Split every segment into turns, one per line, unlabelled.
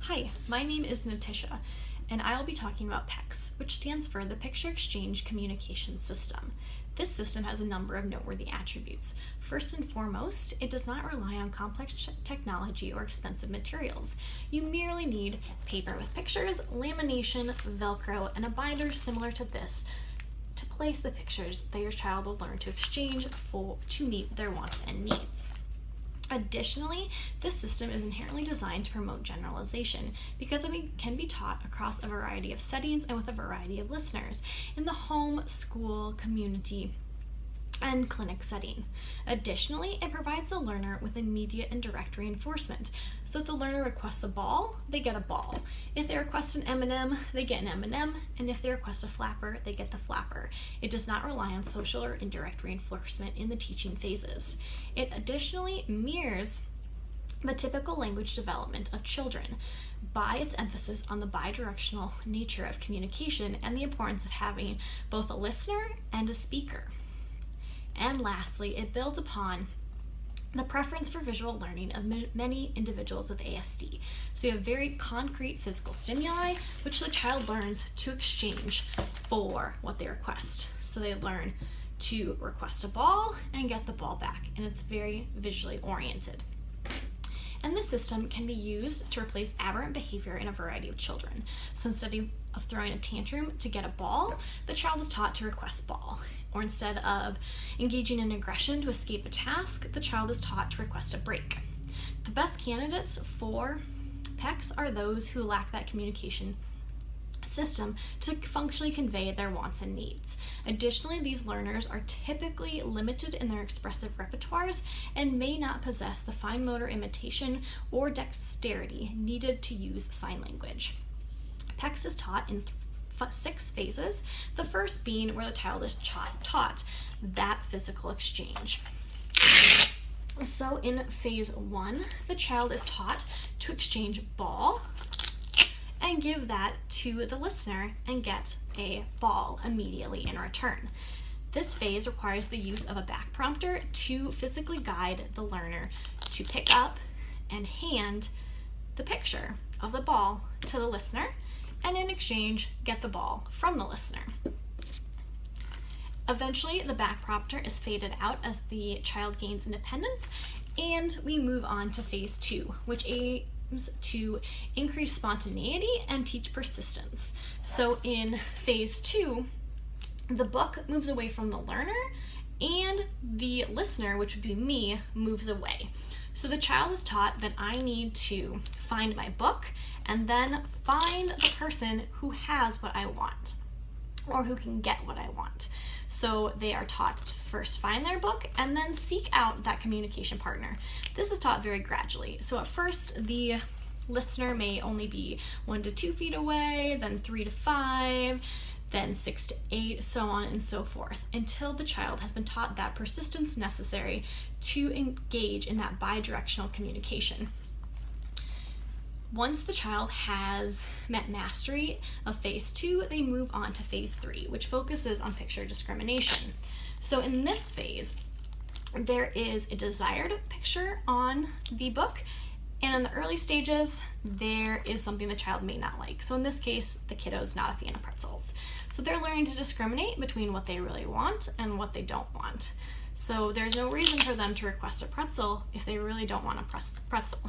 Hi, my name is Natisha, and I will be talking about PECS, which stands for the Picture Exchange Communication System. This system has a number of noteworthy attributes. First and foremost, it does not rely on complex technology or expensive materials. You merely need paper with pictures, lamination, Velcro, and a binder similar to this to place the pictures that your child will learn to exchange to meet their wants and needs. Additionally, this system is inherently designed to promote generalization because it can be taught across a variety of settings and with a variety of listeners in the home, school, community, and clinic setting. Additionally, it provides the learner with immediate and direct reinforcement. So if the learner requests a ball, they get a ball. If they request an M&M, they get an M&M, and if they request a flapper, they get the flapper. It does not rely on social or indirect reinforcement in the teaching phases. It additionally mirrors the typical language development of children by its emphasis on the bidirectional nature of communication and the importance of having both a listener and a speaker. And lastly, it builds upon the preference for visual learning of many individuals with ASD. So you have very concrete physical stimuli, which the child learns to exchange for what they request. So they learn to request a ball and get the ball back, and it's very visually oriented. And this system can be used to replace aberrant behavior in a variety of children. So instead of throwing a tantrum to get a ball, the child is taught to request ball. Or instead of engaging in aggression to escape a task, the child is taught to request a break. The best candidates for PECS are those who lack that communication system to functionally convey their wants and needs. Additionally, these learners are typically limited in their expressive repertoires and may not possess the fine motor imitation or dexterity needed to use sign language. PECS is taught in 6 phases, the first being where the child is taught that physical exchange. So in phase 1, the child is taught to exchange ball and give that to the listener and get a ball immediately in return. This phase requires the use of a back prompter to physically guide the learner to pick up and hand the picture of the ball to the listener, and in exchange, get the ball from the listener. Eventually, the back prompter is faded out as the child gains independence, and we move on to phase 2, which aims to increase spontaneity and teach persistence. So in phase 2, the book moves away from the learner, and the listener, which would be me, moves away. So the child is taught that I need to find my book and then find the person who has what I want or who can get what I want. So they are taught to first find their book and then seek out that communication partner. This is taught very gradually. So at first, the listener may only be 1 to 2 feet away, then 3 to 5, then 6 to 8, so on and so forth, until the child has been taught that persistence necessary to engage in that bidirectional communication. Once the child has met mastery of phase 2, they move on to phase 3, which focuses on picture discrimination. So in this phase, there is a desired picture on the book, and in the early stages, there is something the child may not like. So in this case, the kiddo is not a fan of pretzels. So they're learning to discriminate between what they really want and what they don't want. So there's no reason for them to request a pretzel if they really don't want a pretzel.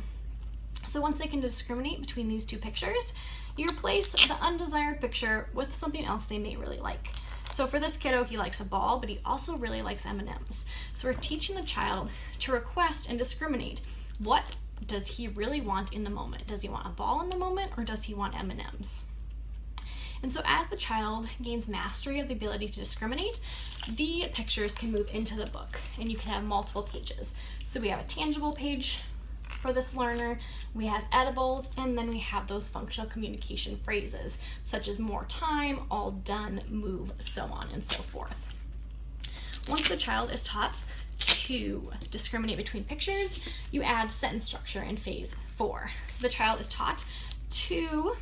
So once they can discriminate between these 2 pictures, you replace the undesired picture with something else they may really like. So for this kiddo, he likes a ball, but he also really likes M&Ms. So we're teaching the child to request and discriminate. What does he really want in the moment? Does he want a ball in the moment, or does he want M&Ms? And so as the child gains mastery of the ability to discriminate, the pictures can move into the book, and you can have multiple pages. So we have a tangible page for this learner, we have edibles, and then we have those functional communication phrases, such as more time, all done, move, so on and so forth. Once the child is taught to discriminate between pictures, you add sentence structure in phase 4. So the child is taught to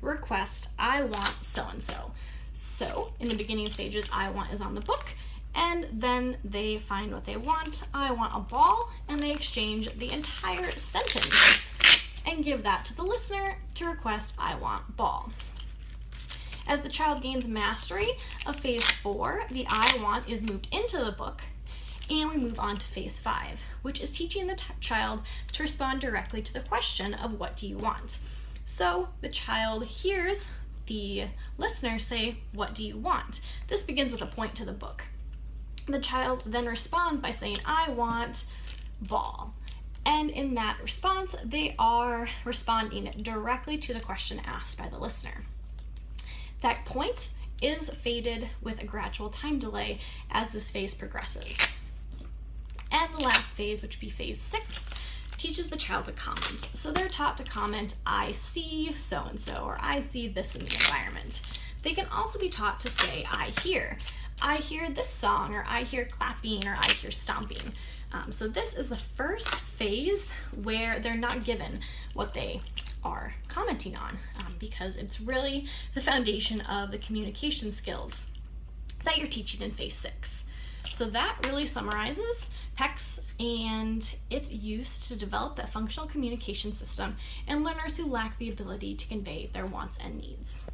request, I want so-and-so. So in the beginning stages, I want is on the book, and then they find what they want. I want a ball, and they exchange the entire sentence and give that to the listener to request I want ball. As the child gains mastery of phase 4, the I want is moved into the book, and we move on to phase 5, which is teaching the child to respond directly to the question of what do you want. So the child hears the listener say, what do you want? This begins with a point to the book. The child then responds by saying, I want ball. And in that response, they are responding directly to the question asked by the listener. That point is faded with a gradual time delay as this phase progresses. And the last phase, which would be phase 6, teaches the child to comment. So they're taught to comment, I see so-and-so, or I see this in the environment. They can also be taught to say, I hear this song, or I hear clapping, or I hear stomping. So this is the first phase where they're not given what they are commenting on, because it's really the foundation of the communication skills that you're teaching in phase 6. So that really summarizes PECS and its use to develop that functional communication system in learners who lack the ability to convey their wants and needs.